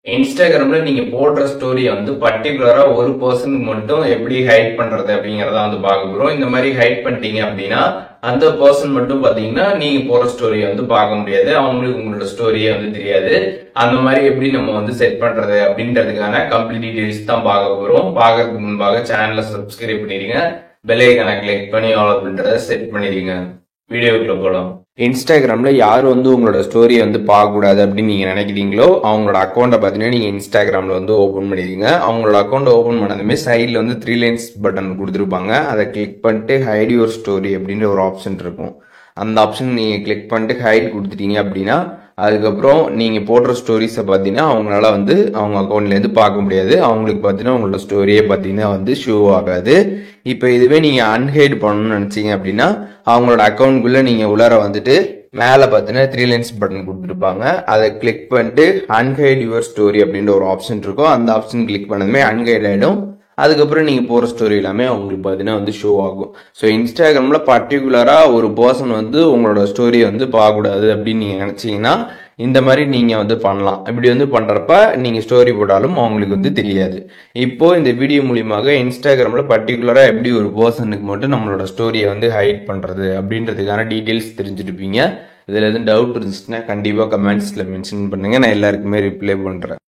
இன்ஸ்டாகிராம்ல நீங்க போடுற ஸ்டோரியை வந்து பர்டிகுலரா ஒரு பர்சனுக்கு மட்டும் எப்படி ஹைட் பண்றது அப்படிங்கறத வந்து பார்க்க போறோம். இந்த மாதிரி ஹைட் பண்ணிட்டீங்க அப்படின்னா அந்த பர்சன் மட்டும் பாத்தீங்கன்னா நீங்க போற ஸ்டோரியை வந்து பார்க்க முடியாது, அவங்களுக்கு உங்களோட ஸ்டோரியே வந்து தெரியாது. அந்த மாதிரி எப்படி நம்ம வந்து செட் பண்றது அப்படின்றதுக்கான கம்ப்ளீட் டீடைல்ஸ் தான் பார்க்க போறோம். பார்க்கறதுக்கு முன்பாக சேனலை சப்ஸ்கிரைப் பண்ணிடுங்க, பெல் ஐகானை கிளிக் பண்ணி ஆல் அப்படின்றத செட் பண்ணிடுங்க. வீடியோக்குள்ள போலாம். இன்ஸ்டாகிராம்ல யார் வந்து உங்களோட ஸ்டோரியை வந்து பார்க்கக்கூடாது அப்படின்னு நீங்க நினைக்கிறீங்களோ அவங்களோட அக்கௌண்ட்டை பார்த்தீங்கன்னா நீங்க இன்ஸ்டாகிராம்ல வந்து ஓப்பன் பண்ணிடுங்க. அவங்களோட அக்கௌண்ட் ஓப்பன் பண்ணதுமே சைட்ல வந்து 3 லைன்ஸ் பட்டன் கொடுத்துருப்பாங்க. அதை கிளிக் பண்ணிட்டு ஹைட் யுவர் ஸ்டோரி அப்படின்ற ஒரு ஆப்ஷன் இருக்கும். அந்த ஆப்ஷன் நீங்க கிளிக் பண்ணிட்டு ஹைட் கொடுத்துட்டீங்க அப்படின்னா அதுக்கப்புறம் நீங்க போடுற ஸ்டோரிஸை பார்த்தீங்கன்னா அவங்களால வந்து அவங்க அக்கௌண்ட்ல இருந்து பார்க்க முடியாது. அவங்களுக்கு பார்த்தீங்கன்னா உங்களோட ஸ்டோரியே பார்த்தீங்கன்னா வந்து ஷோ ஆகாது. இப்போ இதுவே நீங்க அன்ஹைட் பண்ணணும்னு நினைச்சீங்க அப்படின்னா அவங்களோட அக்கௌண்ட்குள்ள நீங்க உள்ளார வந்துட்டு மேல பார்த்தீங்கன்னா 3 லைன்ஸ் பட்டன் கொடுத்துருப்பாங்க. அதை கிளிக் பண்ணிட்டு அன்ஹைட் யுவர் ஸ்டோரி அப்படின்ற ஒரு ஆப்ஷன் இருக்கும். அந்த ஆப்ஷன் கிளிக் பண்ணதுமே அன்ஹைட் ஆயிடும். அதுக்கப்புறம் நீங்க போற ஸ்டோரி எல்லாமே அவங்களுக்கு பார்த்தீங்கன்னா வந்து ஷோ ஆகும். ஸோ இன்ஸ்டாகிராம்ல பர்டிகுலரா ஒரு பர்சன் வந்து உங்களோட ஸ்டோரியை வந்து பார்க்கக்கூடாது அப்படின்னு நீங்க நினைச்சீங்கன்னா இந்த மாதிரி நீங்க வந்து பண்ணலாம். இப்படி வந்து பண்றப்ப நீங்க ஸ்டோரி போட்டாலும் அவங்களுக்கு வந்து தெரியாது. இப்போ இந்த வீடியோ மூலியமாக இன்ஸ்டாகிராம்ல பர்டிகுலரா எப்படி ஒரு பர்சனுக்கு மட்டும் நம்மளோட ஸ்டோரியை வந்து ஹைட் பண்றது அப்படின்றதுக்கான டீடைல்ஸ் தெரிஞ்சிருப்பீங்க. இதுல எதுவும் டவுட் இருந்துச்சுன்னா கண்டிப்பா கமெண்ட்ஸ்ல மென்ஷன் பண்ணுங்க, நான் எல்லாருக்குமே ரிப்ளை பண்றேன்.